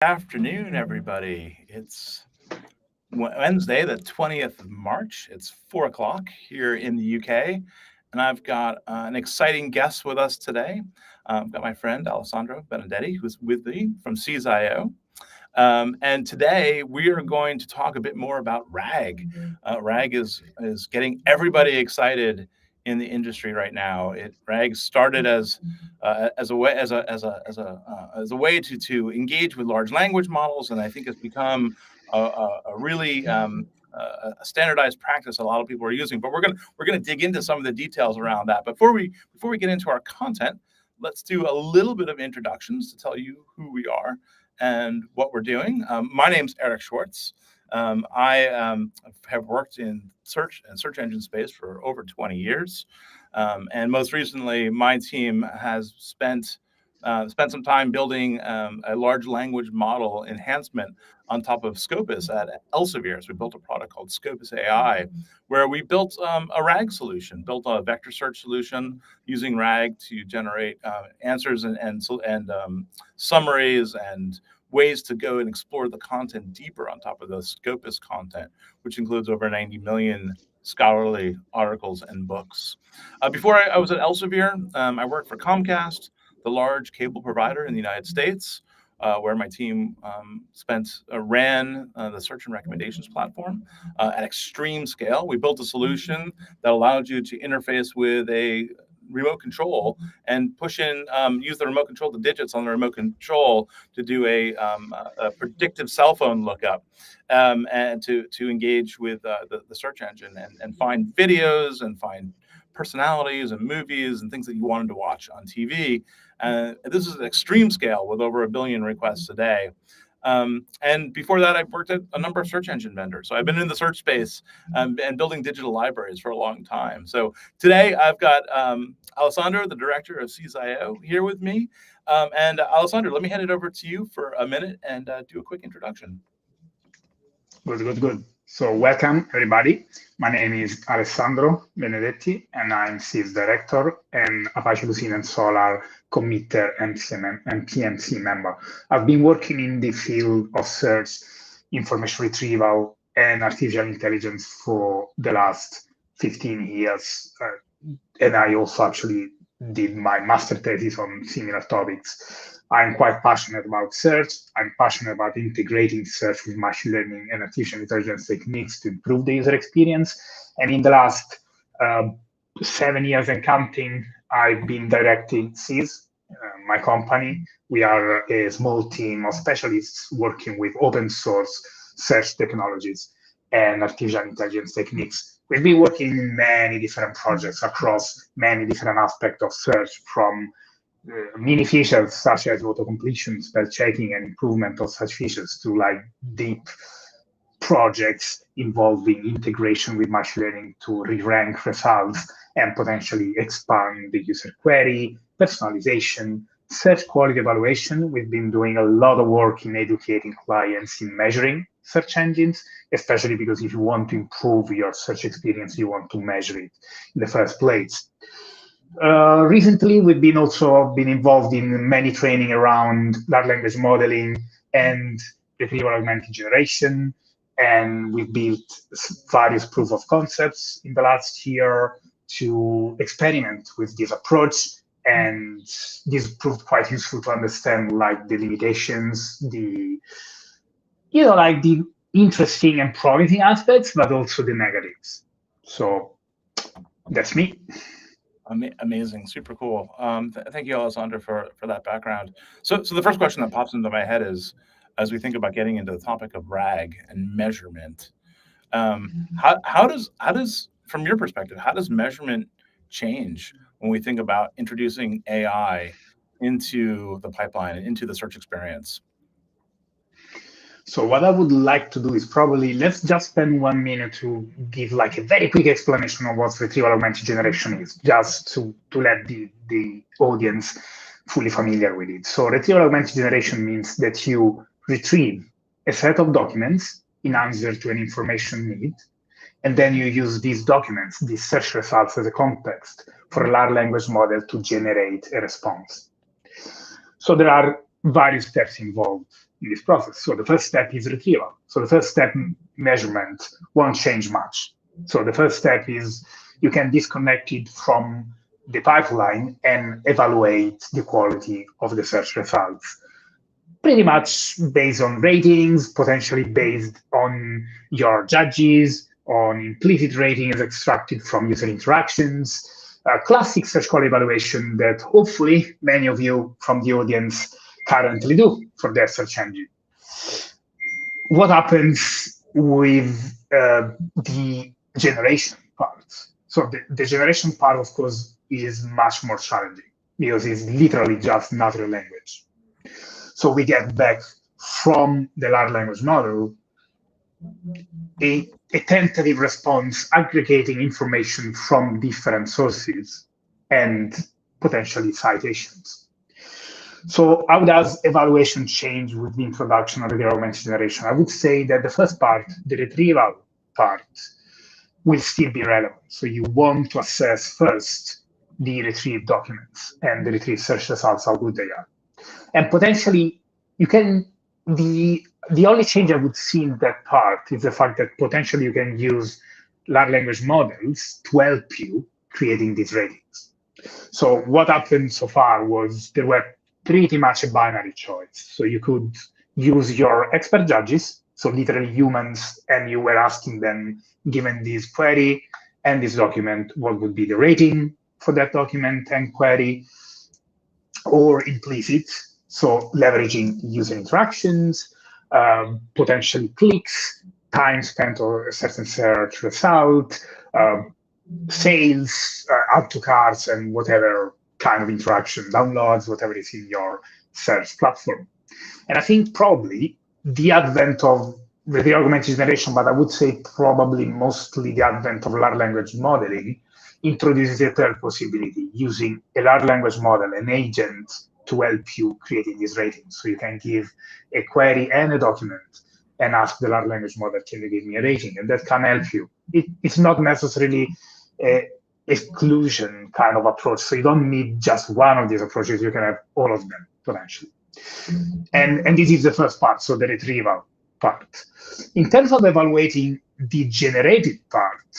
Afternoon, everybody. It's Wednesday, the 20th of March. It's 4 o'clock here in the UK, and I've got an exciting guest with us today. I've got my friend Alessandro Benedetti, who's with me from CSIO. And today we are going to talk a bit more about RAG. RAG is getting everybody excited in the industry right now. RAG started as a way as a way to engage with large language models, and I think it's become a really a standardized practice a lot of people are using. But we're gonna dig into some of the details around that. Before we get into our content, let's do a little bit of introductions to tell you who we are and what we're doing. My name's Eric Schwartz. I have worked in search and search engine space for over 20 years. And most recently, my team has spent some time building a large language model enhancement on top of Scopus at Elsevier. So we built a product called Scopus AI, where we built a RAG solution, built a vector search solution using RAG to generate answers and summaries and ways to go and explore the content deeper on top of the Scopus content, which includes over 90 million scholarly articles and books. Before I was at Elsevier, I worked for Comcast, the large cable provider in the United States, where my team ran the search and recommendations platform at extreme scale. We built a solution that allowed you to interface with a remote control and use the remote control, the digits on the remote control to do a predictive cell phone lookup and to engage with the search engine and find videos and find personalities and movies and things that you wanted to watch on TV. This is an extreme scale with over 1 billion requests a day. And before that, I've worked at a number of search engine vendors. So I've been in the search space and building digital libraries for a long time. So today I've got Alessandro, the director of CSIO, here with me. And Alessandro, let me hand it over to you for a minute and do a quick introduction. Good. So welcome, everybody. My name is Alessandro Benedetti, and I'm CIS Director and Apache Lucene and Solar committer and PMC member. I've been working in the field of search, information retrieval, and artificial intelligence for the last 15 years. And I also actually did my master thesis on similar topics. I'm quite passionate about search. I'm passionate about integrating search with machine learning and artificial intelligence techniques to improve the user experience. And in the last 7 years and counting, I've been directing CIS, my company. We are a small team of specialists working with open source search technologies and artificial intelligence techniques. We've been working in many different projects across many different aspects of search, from mini features such as auto-completion, spell checking, and improvement of such features to like deep projects involving integration with machine learning to re-rank results and potentially expand the user query, personalization, search quality evaluation. We've been doing a lot of work in educating clients in measuring search engines, especially because if you want to improve your search experience, you want to measure it in the first place. Recently, we've been involved in many training around large language modeling and retrieval augmented generation, and we've built various proof of concepts in the last year to experiment with this approach. And this proved quite useful to understand like the limitations, the interesting and promising aspects, but also the negatives. So that's me. Amazing, super cool. Thank you, Alessandro, for that background. So the first question that pops into my head is, as we think about getting into the topic of RAG and measurement, how does, from your perspective, how does measurement change when we think about introducing AI into the pipeline and into the search experience? So what I would like to do is probably let's just spend 1 minute to give like a very quick explanation of what retrieval augmented generation is, just to let the audience fully familiar with it. So retrieval augmented generation means that you retrieve a set of documents in answer to an information need, and then you use these documents, these search results as a context for a large language model to generate a response. So there are various steps involved. in this process. So the first step is retrieval. So the first step, measurement, won't change much. So the first step is you can disconnect it from the pipeline and evaluate the quality of the search results. Pretty much based on ratings, potentially based on your judges, on implicit ratings extracted from user interactions, classic search quality evaluation that hopefully many of you from the audience currently do for their search engine. What happens with the generation part? So the generation part, of course, is much more challenging because it's literally just natural language. So we get back from the large language model a tentative response aggregating information from different sources and potentially citations. So how does evaluation change with the introduction of the augmented generation? I would say that the first part, the retrieval part, will still be relevant. So you want to assess first the retrieved documents and the retrieved search results, how good they are. And potentially you can, the only change I would see in that part is the fact that potentially you can use large language models to help you creating these ratings. So what happened so far was there were pretty much a binary choice. So you could use your expert judges, so literally humans, and you were asking them, given this query and this document, what would be the rating for that document and query, or implicit, so leveraging user interactions, potentially clicks, time spent on a certain search result, sales, add to carts, and whatever kind of interaction, downloads, whatever is in your search platform. And I think probably the advent of the augmented generation, but I would say probably mostly the advent of large language modeling, introduces a third possibility, using a large language model, an agent, to help you creating these ratings. So you can give a query and a document and ask the large language model, can you give me a rating? And that can help you. It's not necessarily a exclusion kind of approach. So you don't need just one of these approaches. You can have all of them potentially. And this is the first part, so the retrieval part. In terms of evaluating the generated part,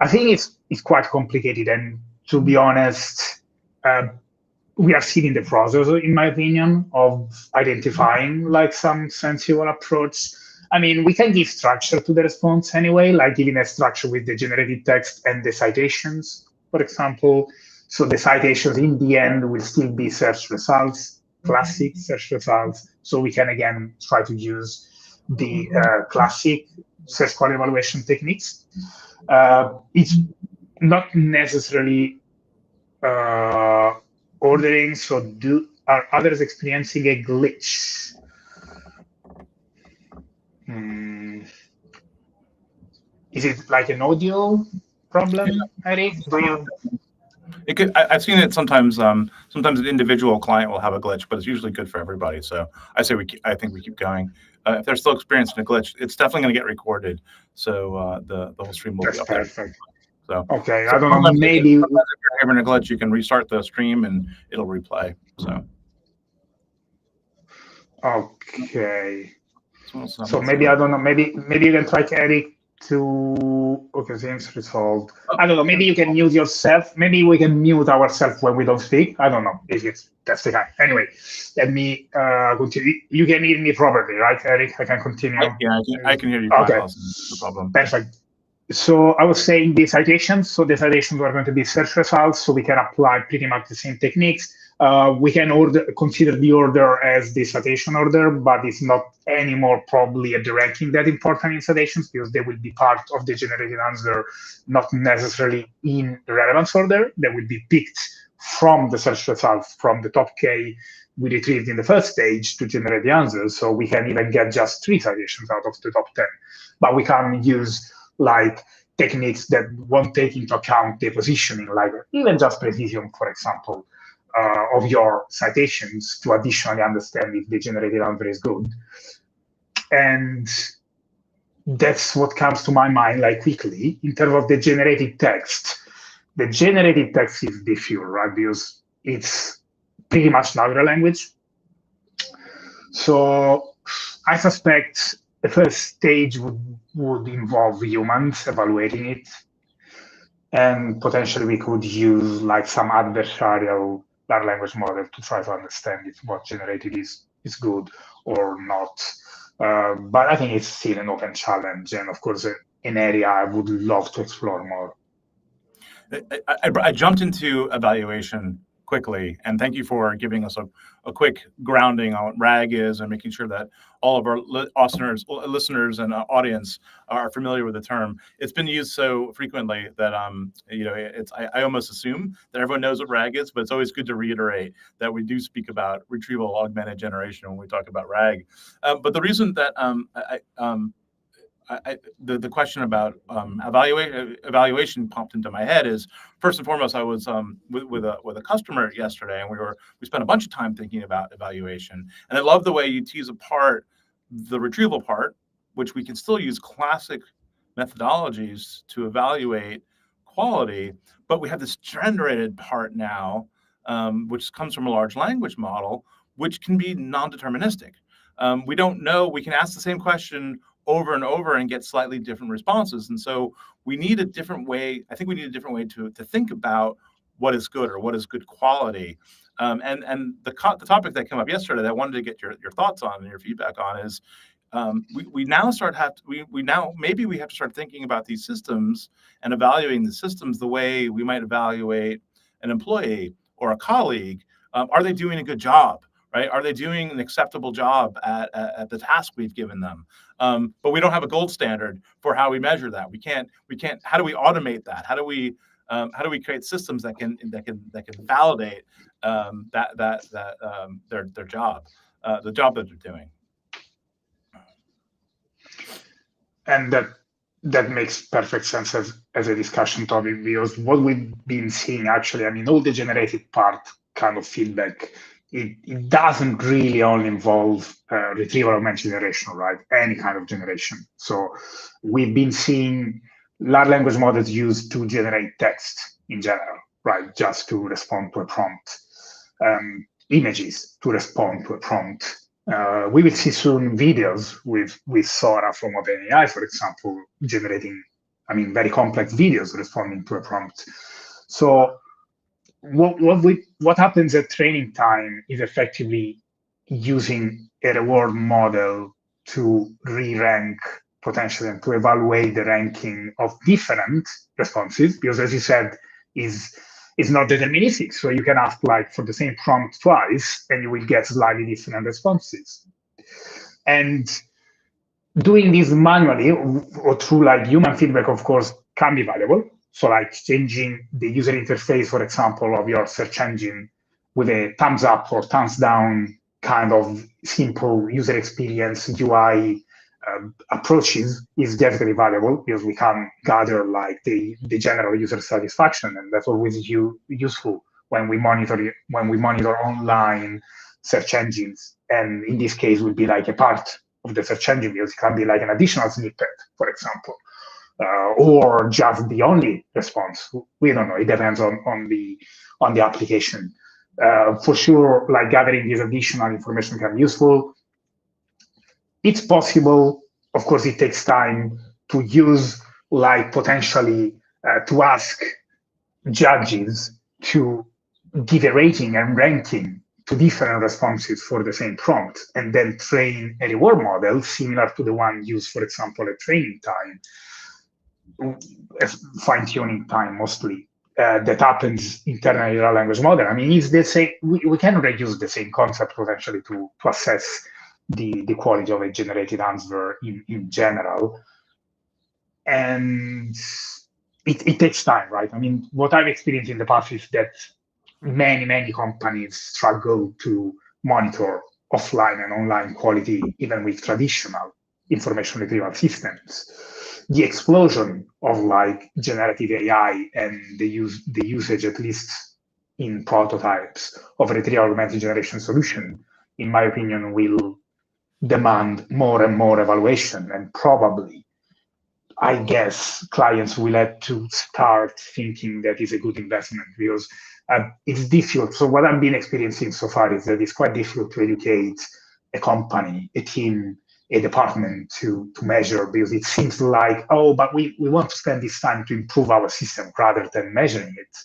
I think it's quite complicated. And to be honest, we are still in the process, in my opinion, of identifying like some sensible approach. I mean, we can give structure to the response anyway, like giving a structure with the generated text and the citations, for example. So the citations in the end will still be search results, classic search results. So we can again try to use the classic search quality evaluation techniques. It's not necessarily ordering. So are others experiencing a glitch? Is it like an audio problem, Eric? Do you? It could. I've seen it sometimes. Sometimes an individual client will have a glitch, but it's usually good for everybody. So I say I think we keep going. If they're still experiencing a glitch, it's definitely going to get recorded. So the whole stream will be up there. Perfect. So okay, I don't know. Maybe if you're having a glitch, you can restart the stream and it'll replay. So okay. So maybe I don't know. Maybe you can try, Eric, to seems resolved. I don't know. Maybe you can mute yourself. Maybe we can mute ourselves when we don't speak. I don't know if that's the time. Anyway, let me continue. You can hear me properly, right, Eric? I can continue. I can hear you. Okay, no problem. Perfect. So I was saying the citations. So the citations are going to be search results. So we can apply pretty much the same techniques. We can consider the order as the citation order, but it's not anymore probably at the ranking that important in citations because they will be part of the generated answer, not necessarily in the relevance order. They will be picked from the search results from the top K we retrieved in the first stage to generate the answers. So we can even get just 3 citations out of the top 10, but we can use like techniques that won't take into account the positioning, like even just precision, for example, of your citations to additionally understand if the generated answer is good. And that's what comes to my mind like quickly in terms of the generated text. The generated text is the fuel, right? Because it's pretty much natural language. So I suspect the first stage would involve humans evaluating it, and potentially we could use like some adversarial large language model to try to understand if what generated is good or not. But I think it's still an open challenge, and of course, an area I would love to explore more. I jumped into evaluation quickly, and thank you for giving us a quick grounding on what RAG is and making sure that all of our listeners and audience are familiar with the term. It's been used so frequently that I almost assume that everyone knows what RAG is, but it's always good to reiterate that we do speak about retrieval augmented generation when we talk about RAG. But the reason that the question about evaluation popped into my head is, first and foremost, I was with a customer yesterday, and we spent a bunch of time thinking about evaluation. And I love the way you tease apart the retrieval part, which we can still use classic methodologies to evaluate quality, but we have this generated part now, which comes from a large language model, which can be non-deterministic. We don't know. We can ask the same question over and over and get slightly different responses. And so we need a different way. I think we need a different way to think about what is good or what is good quality. And the topic that came up yesterday that I wanted to get your thoughts on and your feedback on is we now maybe we have to start thinking about these systems and evaluating the systems the way we might evaluate an employee or a colleague. Are they doing a good job? Right? Are they doing an acceptable job at the task we've given them? But we don't have a gold standard for how we measure that. We can't. How do we automate that? How do we create systems that can validate their job, the job that they're doing? And that makes perfect sense as a discussion topic, because what we've been seeing actually, I mean, all the generated part kind of feedback, it doesn't really only involve retrieval augmented generation, right? Any kind of generation. So we've been seeing large language models used to generate text in general, right? Just to respond to a prompt, images to respond to a prompt. We will see soon videos with Sora from OpenAI, for example, generating, very complex videos responding to a prompt. So what happens at training time is effectively using a reward model to re-rank potentially and to evaluate the ranking of different responses, because as you said, is not deterministic. So you can ask like for the same prompt twice and you will get slightly different responses. And doing this manually or through like human feedback, of course, can be valuable. So like changing the user interface, for example, of your search engine with a thumbs up or thumbs down kind of simple user experience UI approaches is definitely valuable, because we can gather like the general user satisfaction, and that's always useful when we monitor online search engines. And in this case, would be like a part of the search engine, because it can be like an additional snippet, for example. Or just the only response. We don't know. It depends on the application. For sure, like gathering this additional information can be useful. It's possible. Of course, it takes time to use, like potentially to ask judges to give a rating and ranking to different responses for the same prompt, and then train a reward model similar to the one used, for example, at training time. Fine-tuning time mostly that happens internally in our language model. It's the same. We can reuse the same concept potentially to assess the quality of a generated answer in general. And it takes time, right? What I've experienced in the past is that many companies struggle to monitor offline and online quality, even with traditional information retrieval systems. The explosion of like generative AI and the usage, at least in prototypes, of retrieval augmented generation solution, in my opinion, will demand more and more evaluation. And probably, I guess, clients will have to start thinking that is a good investment, because it's difficult. So what I've been experiencing so far is that it's quite difficult to educate a company, a team, a department to measure, because it seems like, oh, but we want to spend this time to improve our system rather than measuring it.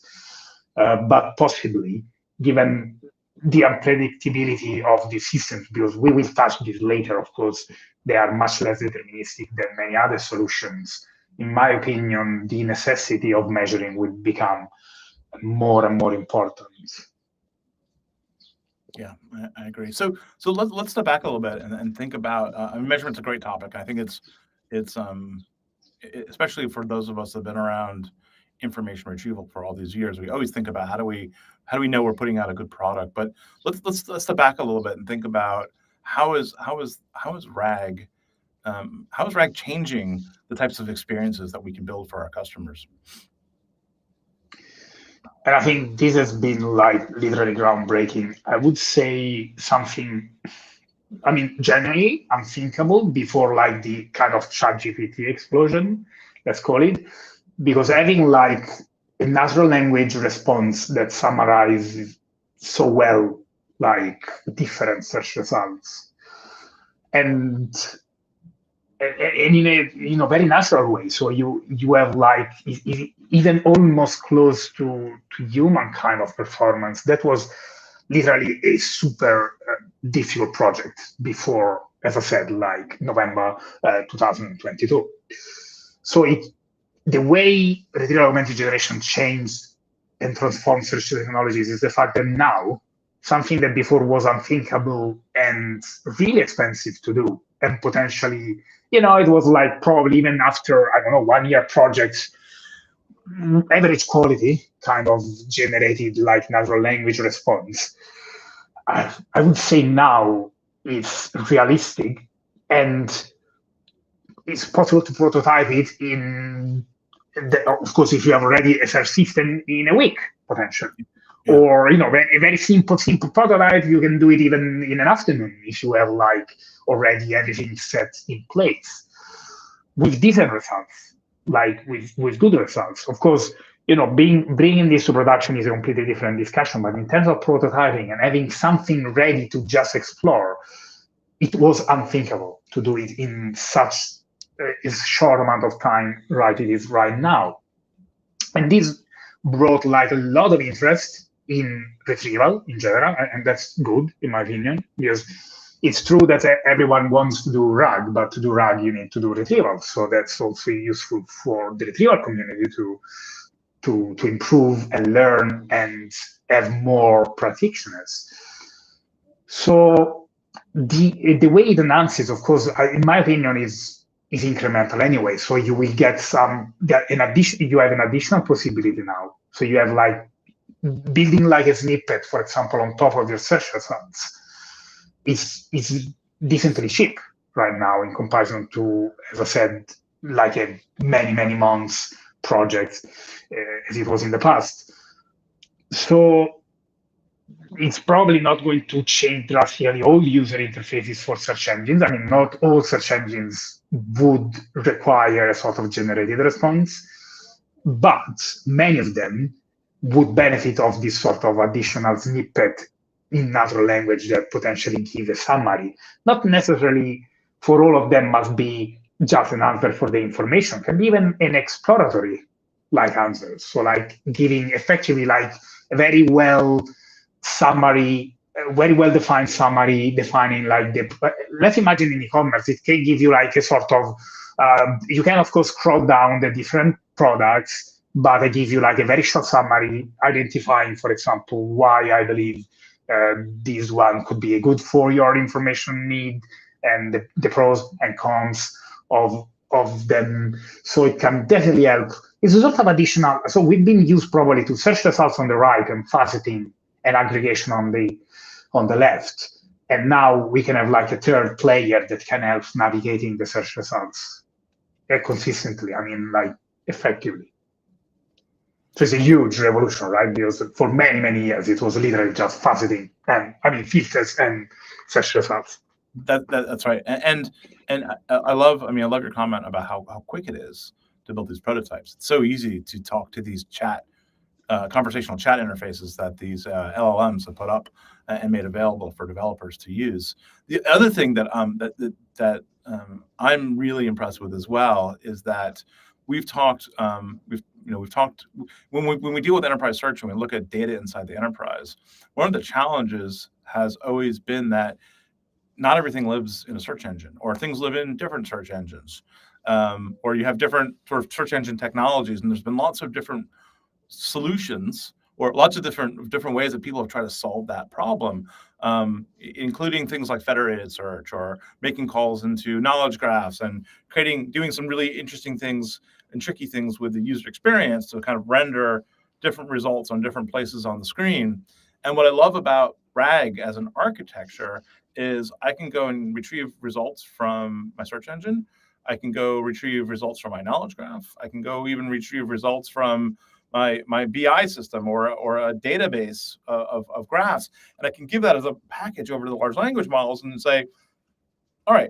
But possibly, given the unpredictability of the systems, because we will touch this later, of course, they are much less deterministic than many other solutions. In my opinion, the necessity of measuring will become more and more important. Yeah, I agree. So let's step back a little bit and think about measurement's a great topic. I think it's especially for those of us that have been around information retrieval for all these years. We always think about how do we know we're putting out a good product. But let's step back a little bit and think about how is RAG changing the types of experiences that we can build for our customers. And I think this has been like literally groundbreaking. I would say something, I mean, generally unthinkable before like the kind of ChatGPT explosion, let's call it, because having like a natural language response that summarizes so well like different search results and in a very natural way. So you have like even almost close to human kind of performance. That was literally a super difficult project before, as I said, like November 2022. So the way retrieval augmented generation changed and transformed search technologies is the fact that now something that before was unthinkable and really expensive to do, and potentially, it was like probably even after, I don't know, 1 year project, average quality kind of generated like natural language response. I would say now it's realistic and it's possible to prototype it of course, if you have already a search system in a week, potentially. Yeah. Or, a very simple prototype, you can do it even in an afternoon if you have like already everything set in place. With decent results, like with good results. Of course, bringing this to production is a completely different discussion, but in terms of prototyping and having something ready to just explore, it was unthinkable to do it in such a short amount of time, right? It is right now. And this brought like a lot of interest in retrieval in general, and that's good in my opinion, because it's true that everyone wants to do RAG, but to do RAG, you need to do retrieval. So that's also useful for the retrieval community to improve and learn and have more practitioners. So the way it enhances, of course, in my opinion, is incremental anyway. So you will get you have an additional possibility now. So you have like building like a snippet, for example, on top of your search results. Is decently cheap right now in comparison to, as I said, like a many months project as it was in the past. So it's probably not going to change drastically all user interfaces for search engines. I mean, not all search engines would require a sort of generated response, but many of them would benefit of this sort of additional snippet in natural language that potentially give a summary. Not necessarily for all of them must be just an answer for the information, can be even an exploratory like answer. So like giving effectively like a very well defined summary, defining like let's imagine in e-commerce, it can give you like a sort of, you can of course scroll down the different products, but I give you like a very short summary, identifying, for example, why I believe this one could be good for your information need and the pros and cons of them. So it can definitely help. It's a sort of additional, so we've been used probably to search results on the right and faceting and aggregation on the left. And now we can have like a third player that can help navigating the search results consistently, like effectively. So it's a huge revolution, right? Because for many years, it was literally just faceting and filters and search results. That's right. And I love your comment about how quick it is to build these prototypes. It's so easy to talk to these chat conversational chat interfaces that these LLMs have put up and made available for developers to use. The other thing that I'm really impressed with as well is that we've talked when we deal with enterprise search and we look at data inside the enterprise. One of the challenges has always been that not everything lives in a search engine, or things live in different search engines, or you have different sort of search engine technologies, and there's been lots of different solutions or lots of different ways that people have tried to solve that problem, including things like federated search or making calls into knowledge graphs and doing some really interesting things and tricky things with the user experience to kind of render different results on different places on the screen. And what I love about RAG as an architecture is I can go and retrieve results from my search engine. I can go retrieve results from my knowledge graph. I can go even retrieve results from my BI system or a database of graphs, and I can give that as a package over to the large language models and say, all right,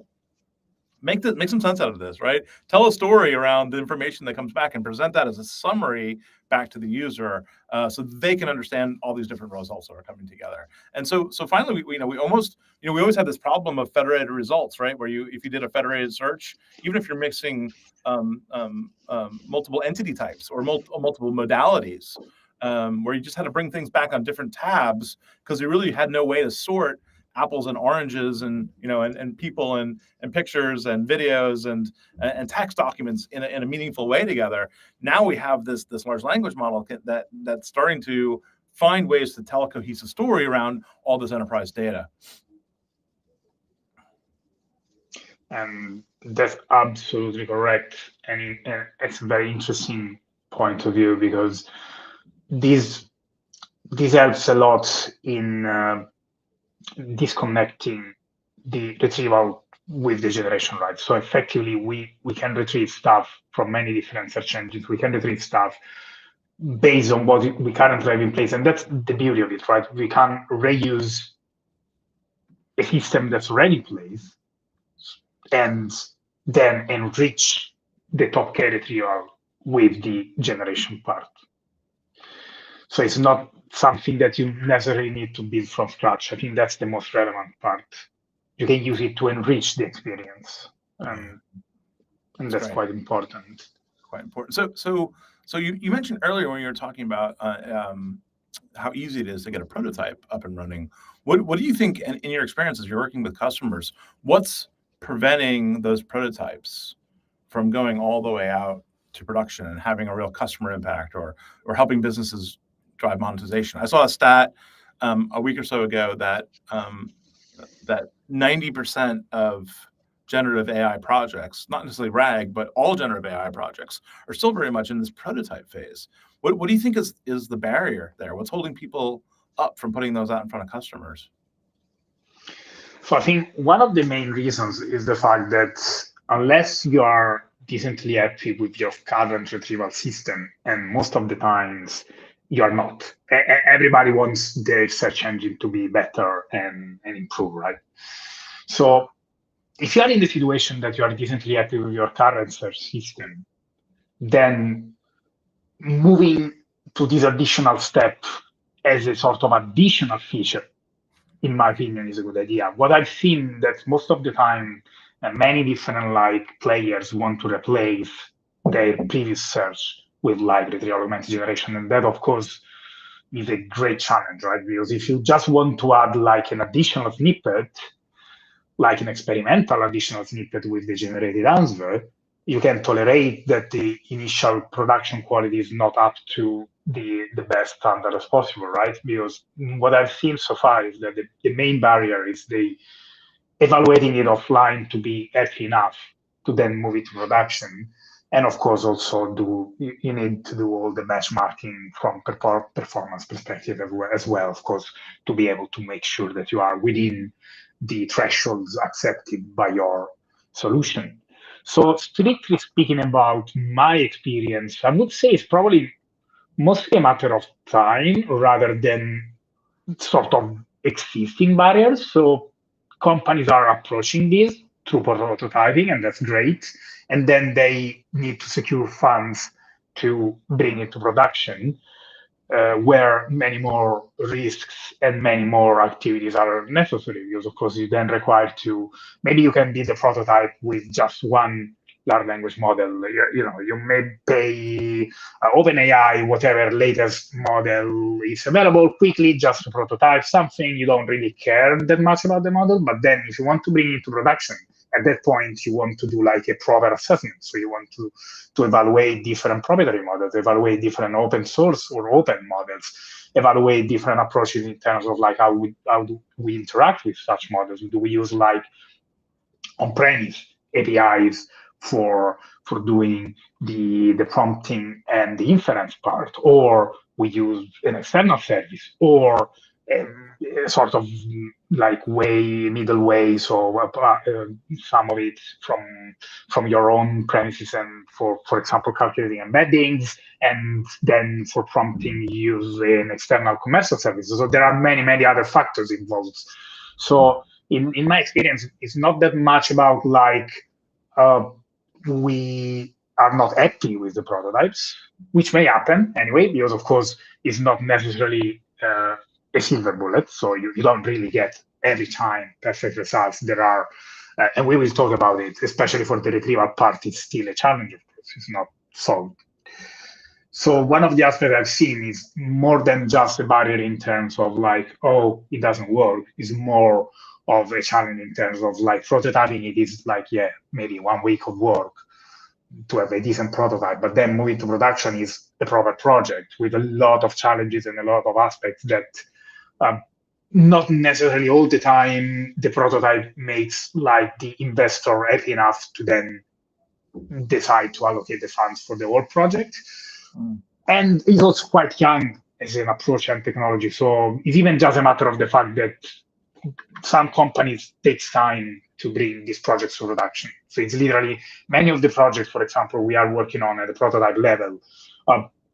make some sense out of this, right? Tell a story around the information that comes back and present that as a summary back to the user, so they can understand all these different results that are coming together. And so finally, we always have this problem of federated results, right? Where if you did a federated search, even if you're mixing multiple entity types or multiple modalities, where you just had to bring things back on different tabs because you really had no way to sort apples and oranges and people and pictures and videos and text documents in a meaningful way together. Now we have this large language model that's starting to find ways to tell a cohesive story around all this enterprise data. And that's absolutely correct. And it's a very interesting point of view because this helps a lot in disconnecting the retrieval with the generation, right? So effectively, we can retrieve stuff from many different search engines. We can retrieve stuff based on what we currently have in place. And that's the beauty of it, right? We can reuse a system that's already in place and then enrich the top K retrieval with the generation part. So it's not something that you necessarily need to build from scratch. I think that's the most relevant part. You can use it to enrich the experience, and that's quite important. Quite important. So you mentioned earlier when you were talking about how easy it is to get a prototype up and running. What do you think, in your experience as you're working with customers, what's preventing those prototypes from going all the way out to production and having a real customer impact or helping businesses drive monetization? I saw a stat a week or so ago that 90% of generative AI projects, not necessarily RAG, but all generative AI projects, are still very much in this prototype phase. What do you think is the barrier there? What's holding people up from putting those out in front of customers? So I think one of the main reasons is the fact that unless you are decently happy with your current retrieval system, and most of the times you are not. Everybody wants their search engine to be better and improve, right? So if you are in the situation that you are decently happy with your current search system, then moving to this additional step as a sort of additional feature, in my opinion, is a good idea. What I've seen that most of the time, many different players want to replace their previous search with retrieval augmented generation, and that of course is a great challenge, right? Because if you just want to add an additional snippet, like an experimental additional snippet with the generated answer, you can tolerate that the initial production quality is not up to the best standard as possible, right? Because what I've seen so far is that the main barrier is the evaluating it offline to be healthy enough to then move it to production. And of course, also you need to do all the benchmarking from performance perspective as well, of course, to be able to make sure that you are within the thresholds accepted by your solution. So strictly speaking about my experience, I would say it's probably mostly a matter of time rather than sort of existing barriers. So companies are approaching this through prototyping, and that's great. And then they need to secure funds to bring it to production. where many more risks and many more activities are necessary, because of course you then require to, maybe you can build a prototype with just one large language model. You may pay OpenAI, whatever latest model is available, quickly just to prototype something. You don't really care that much about the model, but then if you want to bring it to production, at that point you want to do like a proper assessment. So you want to evaluate different proprietary models, evaluate different open source or open models, evaluate different approaches in terms of like how do we interact with such models. Do we use like on-premise APIs for doing the prompting and the inference part, or we use an external service, or sort of like middle way, so some of it from your own premises, and for example calculating embeddings, and then for prompting use an external commercial service. So there are many other factors involved. So in my experience, it's not that much about like we are not happy with the prototypes, which may happen anyway, because of course it's not necessarily a silver bullet. So you don't really get every time perfect results. There are, and we will talk about it, especially for the retrieval part, it's still a challenge, of course, it's not solved. So one of the aspects I've seen is more than just a barrier in terms of like, oh, it doesn't work. It's more of a challenge in terms of like prototyping. It is like, yeah, maybe 1 week of work to have a decent prototype, but then moving to production is a proper project with a lot of challenges and a lot of aspects that not necessarily all the time the prototype makes like the investor happy enough to then decide to allocate the funds for the whole project. And it's also quite young as an approach and technology. So it's even just a matter of the fact that some companies takes time to bring these projects to production. So it's literally many of the projects, for example, we are working on at the prototype level,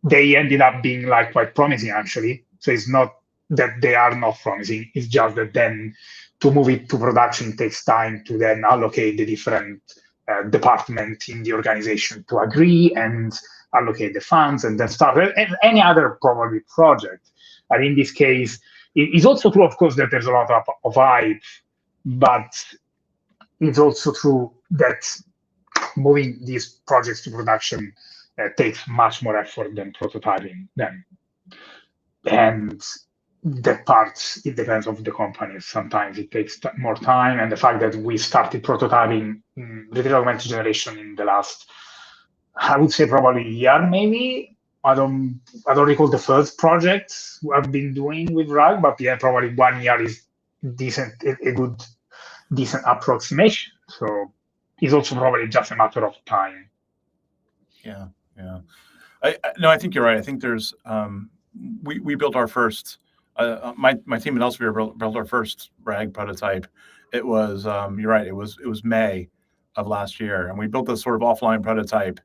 they ended up being like quite promising actually. So it's not that they are not promising, it's just that then to move it to production takes time to then allocate the different departments in the organization to agree and allocate the funds and then start any other probably project. And in this case, it's also true, of course, that there's a lot of hype, but it's also true that moving these projects to production takes much more effort than prototyping them. And that part, it depends on the company. Sometimes it takes more time. And the fact that we started prototyping retrieval augmented generation in the last, I would say probably a year, maybe. I don't recall the first project I've been doing with RAG, but yeah, probably 1 year is decent, a good, decent approximation. So it's also probably just a matter of time. Yeah. No, I think you're right. I think there's we built our first. My team at Elsevier built our first RAG prototype. It was you're right. It was May of last year, and we built this sort of offline prototype.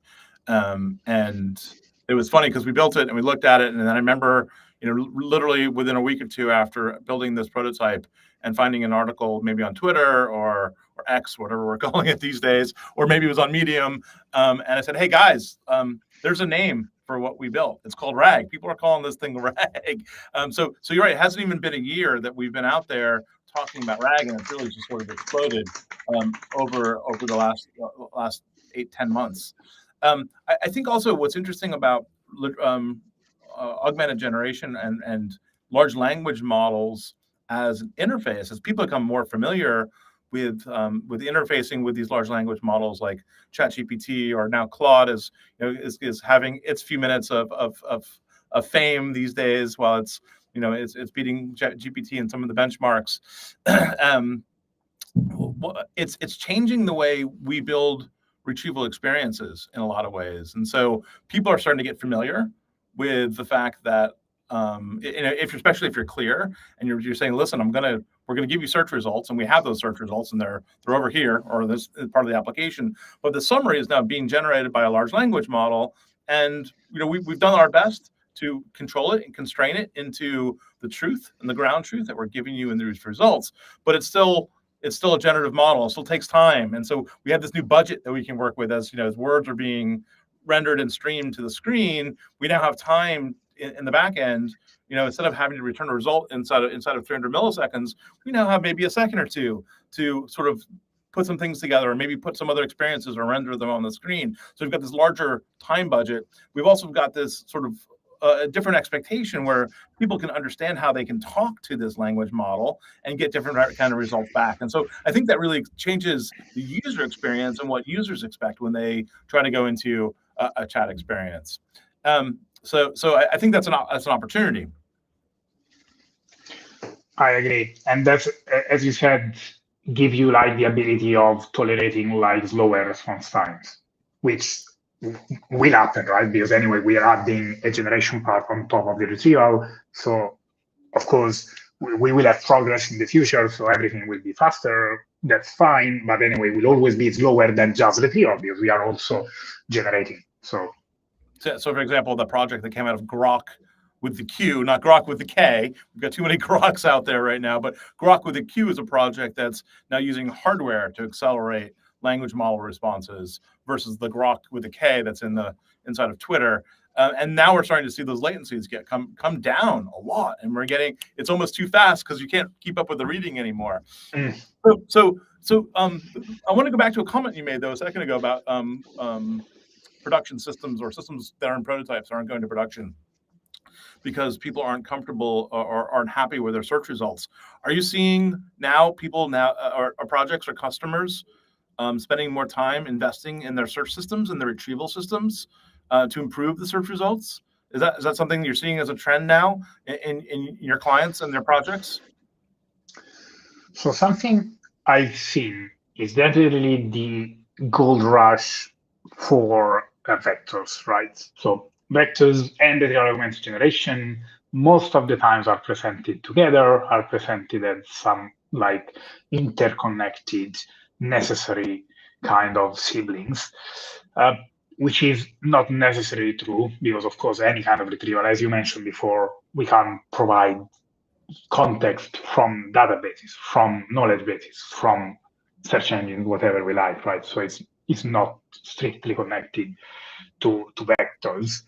And it was funny because we built it and we looked at it, and then I remember, literally within a week or two after building this prototype and finding an article maybe on Twitter or X, whatever we're calling it these days, or maybe it was on Medium, and I said, "Hey guys, there's a name for what we built. It's called RAG. People are calling this thing RAG." So you're right. It hasn't even been a year that we've been out there talking about RAG, and it's really just sort of exploded over the last 8-10 months. I think also what's interesting about augmented generation and large language models as an interface, as people become more familiar with interfacing with these large language models like ChatGPT, or now Claude is having its few minutes of fame these days, while it's beating GPT in some of the benchmarks. It's changing the way we build retrieval experiences in a lot of ways, and so people are starting to get familiar with the fact that especially if you're clear and you're saying, listen, we're gonna give you search results, and we have those search results, and they're over here, or this is part of the application, but the summary is now being generated by a large language model, and we've done our best to control it and constrain it into the truth and the ground truth that we're giving you in these results, but it's still a generative model. It still takes time, and so we have this new budget that we can work with as words are being rendered and streamed to the screen. We now have time in the back end, instead of having to return a result inside of 300 milliseconds, we now have maybe a second or two to sort of put some things together, or maybe put some other experiences or render them on the screen. So we've got this larger time budget. We've also got this sort of a different expectation where people can understand how they can talk to this language model and get different kind of results back. And so I think that really changes the user experience and what users expect when they try to go into a chat experience. So I think that's an opportunity. I agree, and that's, as you said, give you like the ability of tolerating like slower response times, which will happen, right? Because anyway, we are adding a generation part on top of the retrieval. So of course, we will have progress in the future, so everything will be faster. That's fine, but anyway, will always be slower than just retrieval because we are also generating. So for example, the project that came out of Grok with the Q, not Grok with the K. We've got too many Groks out there right now, but Grok with the Q is a project that's now using hardware to accelerate language model responses versus the Grok with the K that's inside of Twitter. And now we're starting to see those latencies come down a lot, and it's almost too fast because you can't keep up with the reading anymore. So I want to go back to a comment you made though a second ago about production systems, or systems that are in prototypes aren't going to production because people aren't comfortable or aren't happy with their search results. Are you seeing now people or projects or customers spending more time investing in their search systems and their retrieval systems to improve the search results? Is that something you're seeing as a trend now in your clients and their projects? So something I've seen is definitely the gold rush for vectors, right? So vectors and the augmented generation most of the times are presented together, are presented as some like interconnected, necessary kind of siblings, which is not necessarily true because, of course, any kind of retrieval, as you mentioned before, we can provide context from databases, from knowledge bases, from search engines, whatever we like, right? So it's not strictly connected to vectors.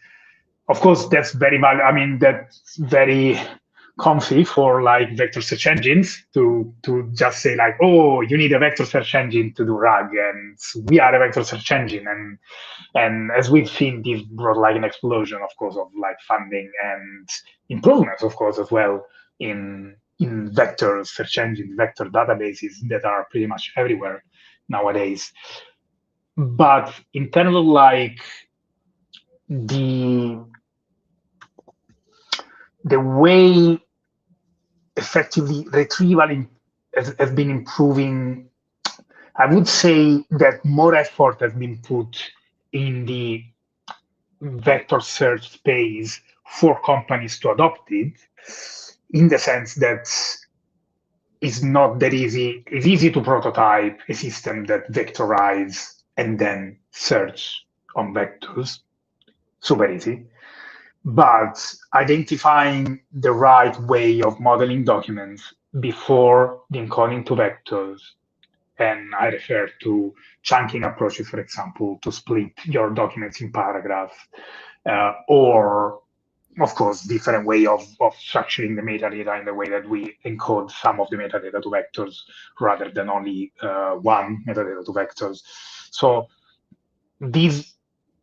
Of course, that's very valuable. I mean, that's very comfy for like vector search engines to just say like, oh, you need a vector search engine to do RAG, and we are a vector search engine. And as we've seen, this brought like an explosion, of course, of like funding and improvements, of course, as well in vector search engines, vector databases that are pretty much everywhere nowadays. But in terms of like the way effectively retrieval has been improving, I would say that more effort has been put in the vector search space for companies to adopt it, in the sense that it's not that easy. It's easy to prototype a system that vectorizes and then search on vectors. Super easy. But identifying the right way of modeling documents before the encoding to vectors, and I refer to chunking approaches, for example, to split your documents in paragraphs, or, of course, different way of structuring the metadata in the way that we encode some of the metadata to vectors rather than only one metadata to vectors. So these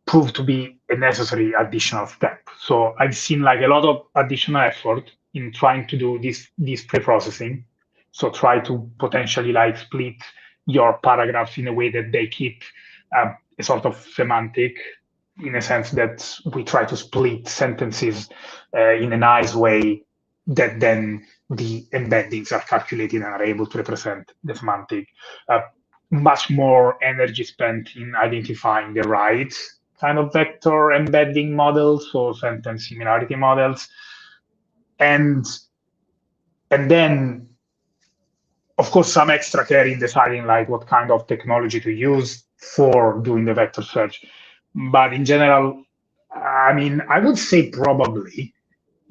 proved to be a necessary additional step. So I've seen like a lot of additional effort in trying to do this pre-processing. So try to potentially like split your paragraphs in a way that they keep a sort of semantic, in a sense that we try to split sentences in a nice way that then the embeddings are calculated and are able to represent the semantic. Much more energy spent in identifying the right kind of vector embedding models or sentence similarity models. And then, of course, some extra care in deciding like what kind of technology to use for doing the vector search. But in general, I mean, I would say probably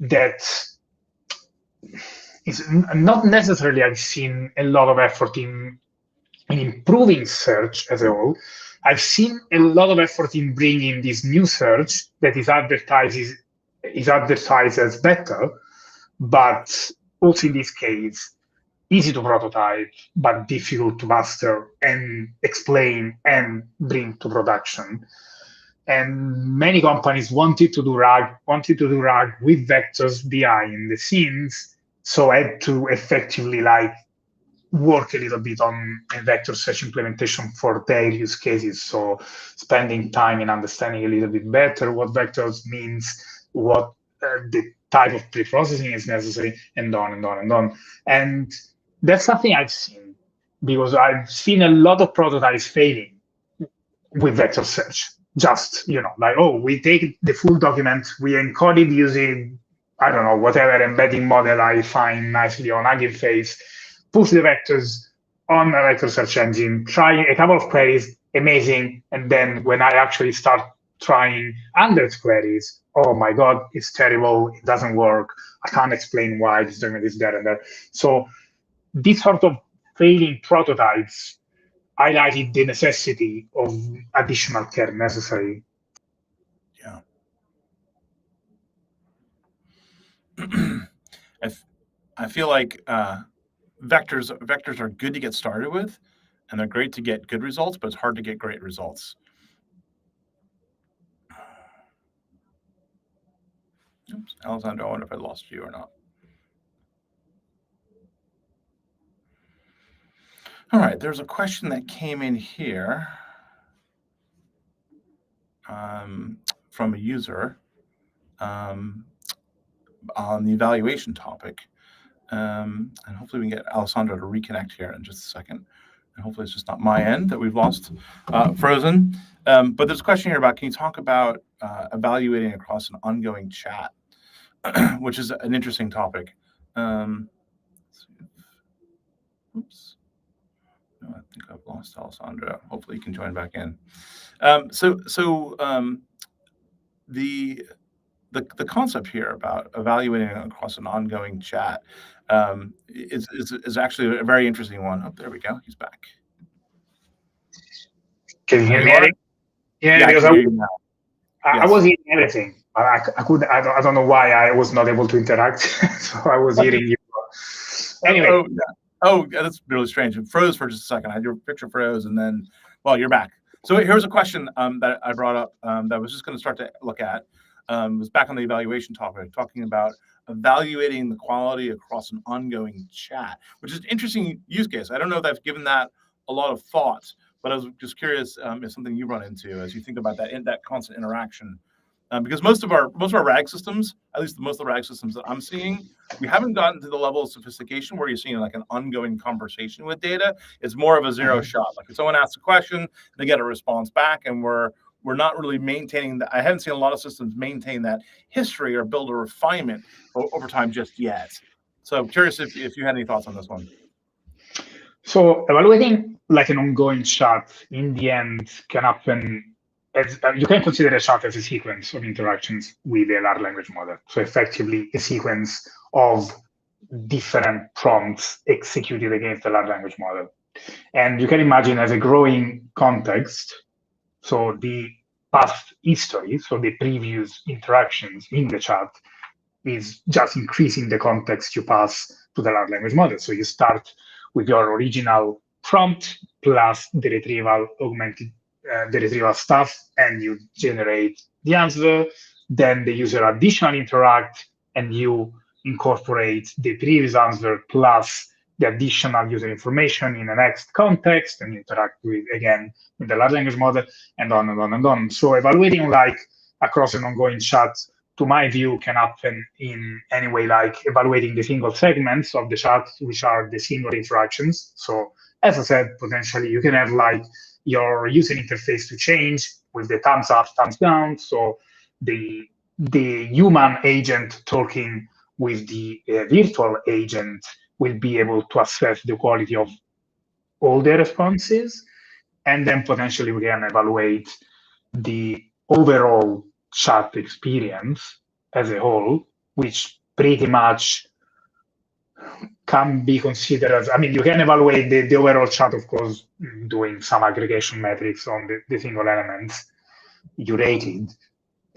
that it's not necessarily I've seen a lot of effort in improving search as a whole. I've seen a lot of effort in bringing this new search that is advertised is advertised as better, but also in this case, easy to prototype, but difficult to master and explain and bring to production. And many companies wanted to do RAG with vectors behind the scenes, so I had to effectively work a little bit on a vector search implementation for their use cases. So spending time in understanding a little bit better what vectors means, what the type of pre-processing is necessary, and on and on and on. And that's something I've seen, because I've seen a lot of prototypes failing with vector search. Just, we take the full document, we encode it using, I don't know, whatever embedding model I find nicely on Hugging Face, push the vectors on a vector search engine, try a couple of queries, amazing. And then when I actually start trying hundreds of queries, oh my God, it's terrible, it doesn't work, I can't explain why this document is there and there. So this sort of failing prototypes highlighted the necessity of additional care necessary. Yeah. I feel like vectors are good to get started with, and they're great to get good results, but it's hard to get great results. Oops, Alessandro, I wonder if I lost you or not. All right, there's a question that came in here from a user on the evaluation topic. And hopefully we can get Alessandro to reconnect here in just a second. And hopefully it's just not my end that we've lost frozen. But there's a question here about, can you talk about evaluating across an ongoing chat, which is an interesting topic. Oops. No, I think I've lost Alessandro. Hopefully he can join back in. The concept here about evaluating across an ongoing chat is actually a very interesting one. Oh, there we go. He's back. Can you hear me, Eric? Yeah, because I can hear you now. I was hearing everything. I don't know why I was not able to interact. So I was hearing you. Anyway. Oh, that's really strange. It froze for just a second. I had your picture froze, and then, well, you're back. So here's a question that I brought up that I was just going to start to look at. It was back on the evaluation topic, talking about evaluating the quality across an ongoing chat, which is an interesting use case. I don't know if I've given that a lot of thought, but I was just curious if something you run into as you think about that constant interaction. Because most of our RAG systems, at least most of the RAG systems that I'm seeing, we haven't gotten to the level of sophistication where you're seeing like an ongoing conversation with data. It's more of a zero shot. Like if someone asks a question, they get a response back, and we're not really maintaining that. I haven't seen a lot of systems maintain that history or build a refinement over time just yet. So I'm curious if you had any thoughts on this one. So evaluating like an ongoing chat in the end can happen. You can consider a chat as a sequence of interactions with a large language model. So effectively a sequence of different prompts executed against the large language model. And you can imagine as a growing context, so the past history, so the previous interactions in the chat is just increasing the context you pass to the large language model. So you start with your original prompt plus the retrieval the retrieval stuff, and you generate the answer. Then the user additionally interact, and you incorporate the previous answer plus the additional user information in the next context, and interact with the large language model, and on and on and on. So evaluating like across an ongoing chat, to my view, can happen in any way, like evaluating the single segments of the chat, which are the single interactions. So as I said, potentially you can have like your user interface to change with the thumbs up, thumbs down. So the human agent talking with the virtual agent will be able to assess the quality of all the responses. And then potentially we can evaluate the overall chat experience as a whole, which pretty much can be considered as, you can evaluate the overall chat, of course, doing some aggregation metrics on the single elements you rated.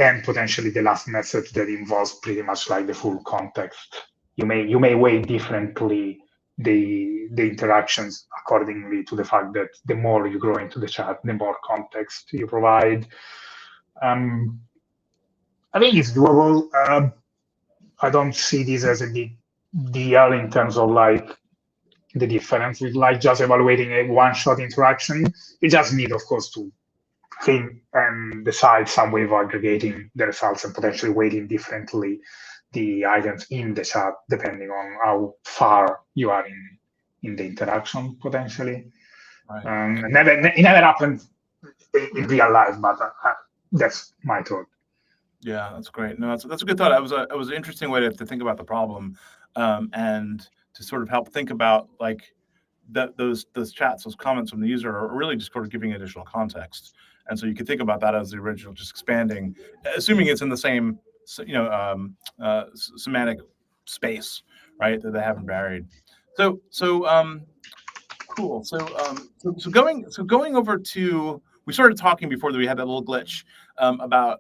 and potentially the last message that involves pretty much like the full context. You may weigh differently the interactions accordingly to the fact that the more you grow into the chat, the more context you provide. I think it's doable. I don't see this as a big deal in terms of like the difference with like just evaluating a one-shot interaction. You just need, of course, to think and decide some way of aggregating the results and potentially weighting differently the items in the chat depending on how far you are in the interaction potentially. Right. It never happened in real life, but that's my thought. Yeah, that's great. No, that's a good thought. It was an interesting way to think about the problem, and to sort of help think about like those chats, those comments from the user are really just sort of giving additional context. And so you could think about that as the original, just expanding, assuming it's in the same, semantic space, right? That they haven't buried. So cool. So going over to, we started talking before that we had that little glitch about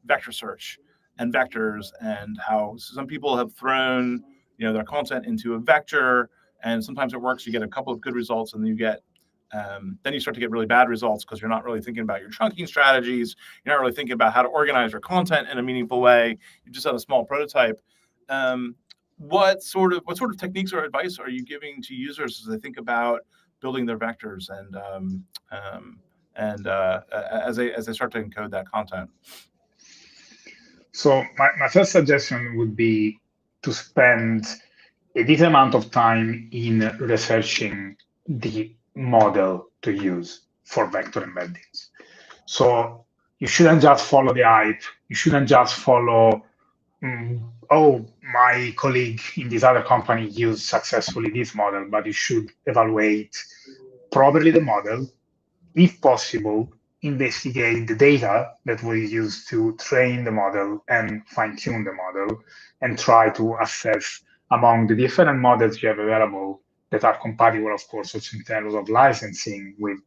vector search and vectors, and how some people have thrown their content into a vector, and sometimes it works. You get a couple of good results, and then you start to get really bad results because you're not really thinking about your chunking strategies. You're not really thinking about how to organize your content in a meaningful way. You just had a small prototype. What sort of techniques or advice are you giving to users as they think about building their vectors and as they start to encode that content? So my first suggestion would be to spend a decent amount of time in researching the model to use for vector embeddings. So you shouldn't just follow the hype. You shouldn't just follow, oh, my colleague in this other company used successfully this model, but you should evaluate properly the model. If possible, investigate the data that was used to train the model and fine-tune the model, and try to assess among the different models you have available that are compatible, of course, also in terms of licensing with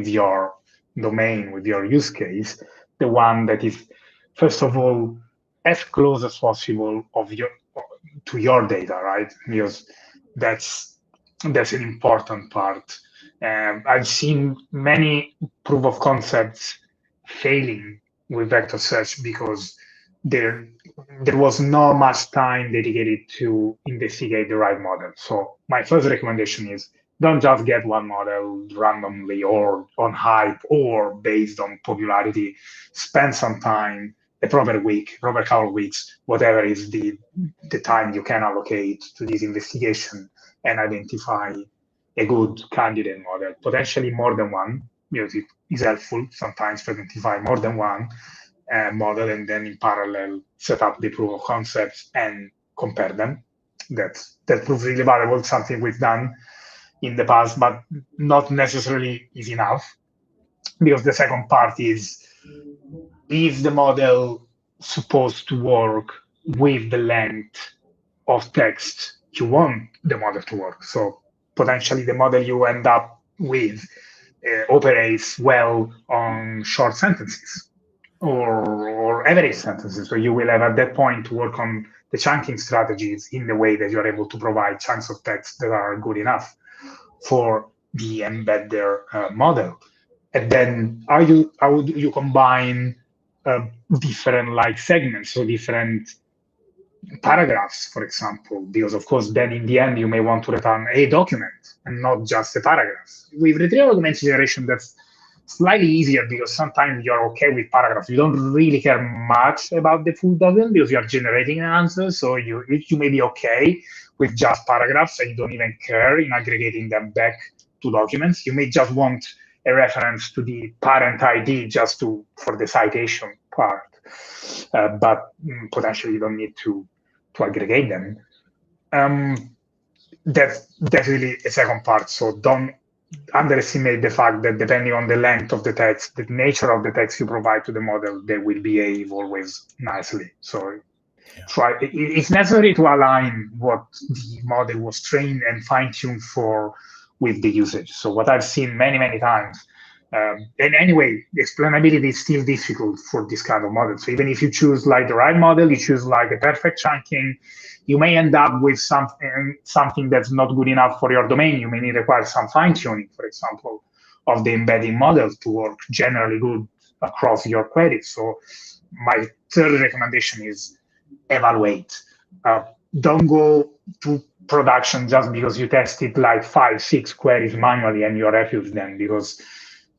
your domain, with your use case, the one that is, first of all, as close as possible to your data, right? Because that's an important part. I've seen many proof of concepts failing with vector search because there was not much time dedicated to investigate the right model. So my first recommendation is, don't just get one model randomly or on hype or based on popularity. Spend some time, a proper couple of weeks, whatever is the time you can allocate to this investigation, and identify a good candidate model, potentially more than one, because it is helpful sometimes to identify more than one model, and then in parallel set up the proof of concepts and compare them. That proves really valuable, something we've done in the past, but not necessarily is enough, because the second part is the model supposed to work with the length of text you want the model to work. So potentially the model you end up with operates well on short sentences or average sentences. So you will have at that point to work on the chunking strategies in the way that you're able to provide chunks of text that are good enough for the embedder model. And then how would you combine different like segments, so different paragraphs, for example, because of course, then in the end, you may want to return a document and not just a paragraph. With retrieval augmented generation, that's slightly easier because sometimes you're okay with paragraphs. You don't really care much about the full document because you're generating an answer. So you may be okay with just paragraphs and you don't even care in aggregating them back to documents. You may just want a reference to the parent ID just for the citation part. But potentially you don't need to aggregate them. That's really a second part. So don't underestimate the fact that depending on the length of the text, the nature of the text you provide to the model, they will behave always nicely. So it's necessary to align what the model was trained and fine-tuned for with the usage. So what I've seen many times And anyway, the explainability is still difficult for this kind of model. So even if you choose like the right model, you choose like the perfect chunking, you may end up with something that's not good enough for your domain. You may need require some fine tuning, for example, of the embedding model to work generally good across your queries. So my third recommendation is evaluate. Uh, don't go to production just because you tested like 5, 6 queries manually and you're happy with them, because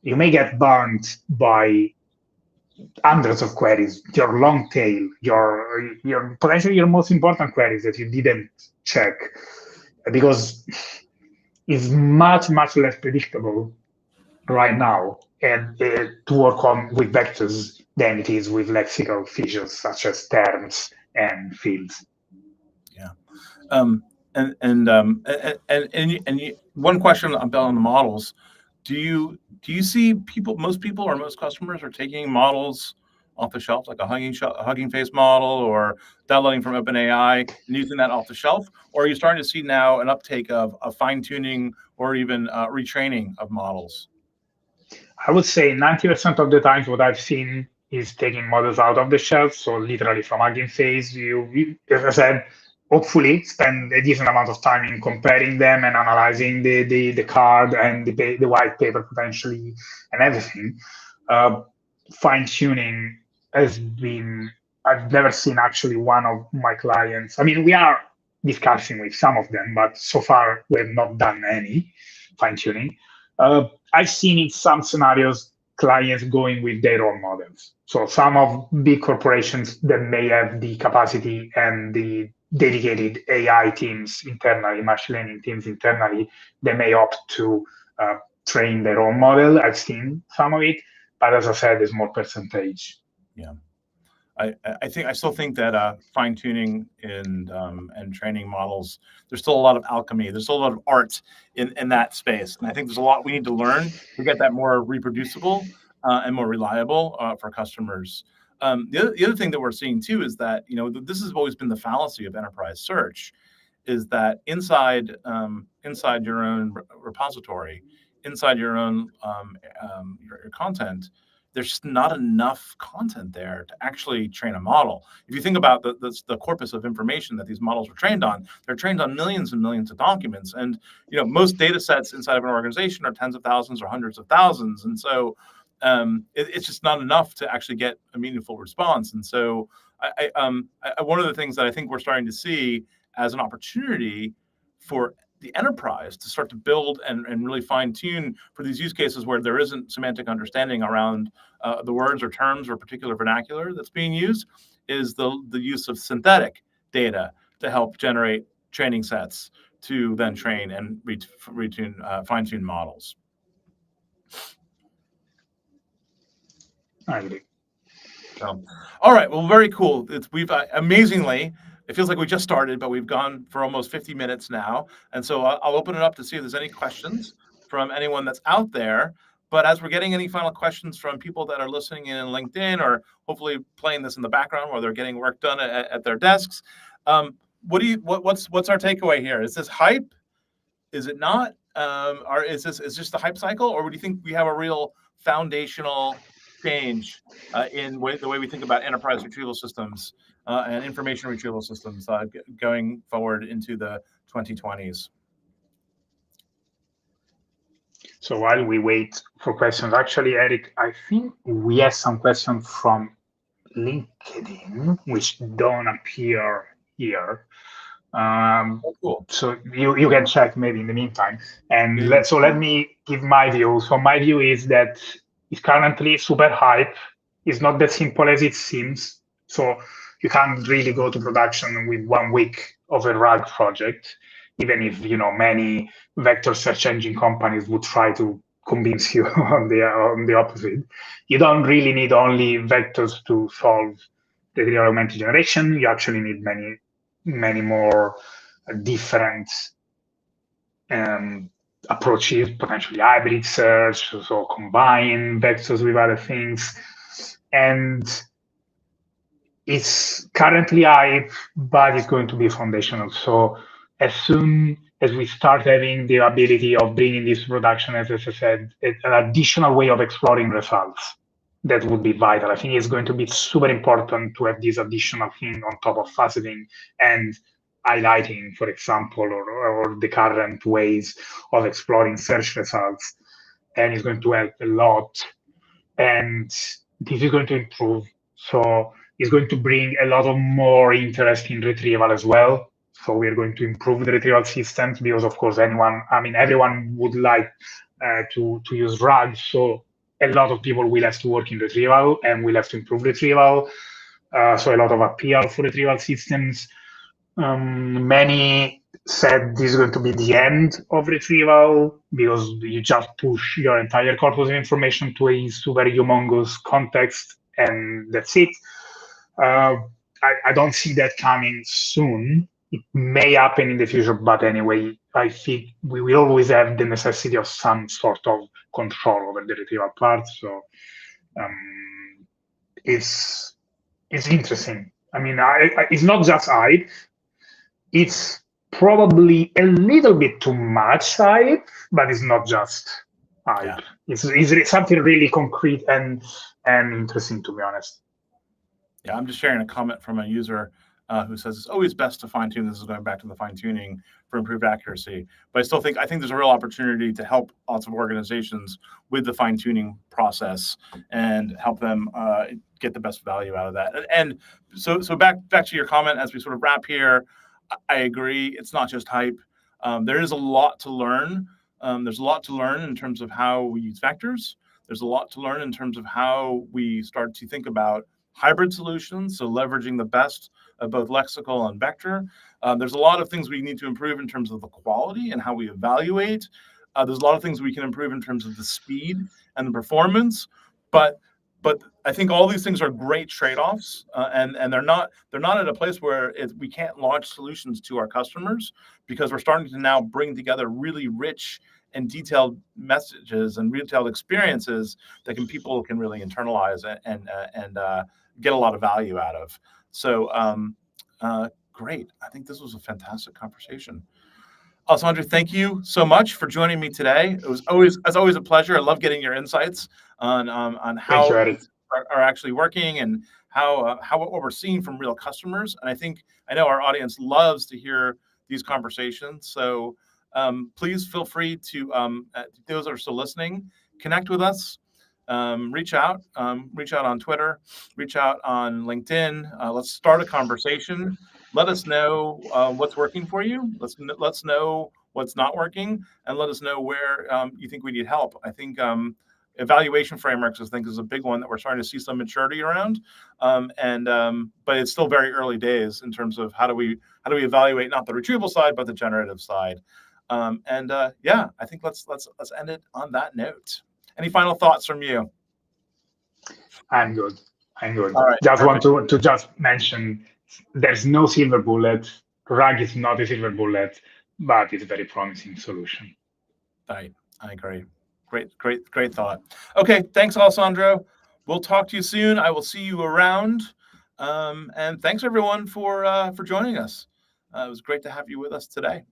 you may get burned by hundreds of queries, your long tail, your potentially your most important queries that you didn't check, because it's much less predictable right now and to work on with vectors than it is with lexical features such as terms and fields. Yeah. One question about the models: do you see most people or most customers are taking models off the shelf, like a Hugging Face model, or downloading from OpenAI and using that off the shelf, or are you starting to see now an uptake of fine tuning or even retraining of models? I would say 90% of the times what I've seen is taking models out of the shelf. So literally from Hugging Face, as I said, hopefully spend a decent amount of time in comparing them and analyzing the card and the white paper potentially and everything. Fine tuning has been, I've never seen actually one of my clients. I mean, we are discussing with some of them, but so far we have not done any fine tuning. I've seen in some scenarios clients going with their own models. So some of big corporations that may have the capacity and the dedicated AI teams internally, machine learning teams internally, they may opt to train their own model. I've seen some of it, but as I said, it's more percentage. Yeah. I still think that fine tuning and training models, there's still a lot of alchemy. There's still a lot of art in that space, and I think there's a lot we need to learn to get that more reproducible and more reliable for customers. The other thing that we're seeing too is that this has always been the fallacy of enterprise search, is that inside your own repository, inside your own your content, there's just not enough content there to actually train a model. If you think about the corpus of information that these models are trained on, they're trained on millions and millions of documents, and most data sets inside of an organization are tens of thousands or hundreds of thousands, and so it's just not enough to actually get a meaningful response. And so one of the things that I think we're starting to see as an opportunity for the enterprise to start to build and really fine tune for these use cases where there isn't semantic understanding around the words or terms or particular vernacular that's being used, is the use of synthetic data to help generate training sets to then train and fine tune models. I agree. So, all right, well, very cool. We've amazingly, it feels like we just started, but we've gone for almost 50 minutes now. And so I'll open it up to see if there's any questions from anyone that's out there. But as we're getting any final questions from people that are listening in LinkedIn, or hopefully playing this in the background while they're getting work done at their desks, what's our takeaway here? Is this hype? Is it not? Or is just the hype cycle, or do you think we have a real foundational change in the way we think about enterprise retrieval systems and information retrieval systems going forward into the 2020s? So while we wait for questions, actually, Eric, I think we have some questions from LinkedIn which don't appear here. Cool. So you can check maybe in the meantime. And let me give my view. So my view is that it's currently super hype. It's not that simple as it seems. So you can't really go to production with 1 week of a RAG project, even if many vector search engine companies would try to convince you on the opposite. You don't really need only vectors to solve the real augmented generation. You actually need many more different approaches, potentially hybrid search, so combine vectors with other things. And it's currently hype, but it's going to be foundational. So as soon as we start having the ability of bringing this to production, as I said, it's an additional way of exploring results. That would be vital. I think it's going to be super important to have this additional thing on top of faceting and highlighting, for example, or the current ways of exploring search results. And it's going to help a lot. And this is going to improve. So it's going to bring a lot of more interest in retrieval as well. So we're going to improve the retrieval systems because, of course, everyone would like to use RAG. So a lot of people will have to work in retrieval and will have to improve retrieval. So a lot of appeal for retrieval systems. Many said this is going to be the end of retrieval because you just push your entire corpus of information to a super humongous context and that's it. I don't see that coming soon. It may happen in the future, but anyway, I think we will always have the necessity of some sort of control over the retrieval part. So it's interesting. I mean, it's not just hype. It's probably a little bit too much hype, but it's not just hype. Yeah. It's something really concrete and interesting, to be honest. Yeah, I'm just sharing a comment from a user who says it's always best to fine tune. This is going back to the fine tuning for improved accuracy. But I think there's a real opportunity to help lots of organizations with the fine tuning process and help them get the best value out of that. And so back to your comment as we sort of wrap here. I agree. It's not just hype. There is a lot to learn. There's a lot to learn in terms of how we use vectors. There's a lot to learn in terms of how we start to think about hybrid solutions, so leveraging the best of both lexical and vector. There's a lot of things we need to improve in terms of the quality and how we evaluate. There's a lot of things we can improve in terms of the speed and the performance, but I think all these things are great trade-offs, and they're not at a place where we can't launch solutions to our customers because we're starting to now bring together really rich and detailed messages and detailed experiences that people can really internalize and get a lot of value out of. So great. I think this was a fantastic conversation. Alessandro, thank you so much for joining me today. It was always a pleasure. I love getting your insights on how are actually working and how what we're seeing from real customers. And I know our audience loves to hear these conversations. So please feel free to those that are still listening, connect with us. Reach out on Twitter, reach out on LinkedIn. Let's start a conversation. Let us know what's working for you. Let's know what's not working, and let us know where you think we need help. I think evaluation frameworks, is a big one that we're starting to see some maturity around, but it's still very early days in terms of how do we evaluate not the retrieval side but the generative side. Yeah, I think let's end it on that note. Any final thoughts from you? I'm good. All right, just perfect. Want to just mention there's no silver bullet. RAG is not a silver bullet, but it's a very promising solution. Right, I agree. Great thought. Okay, thanks, Alessandro. We'll talk to you soon. I will see you around. And thanks everyone for joining us. It was great to have you with us today.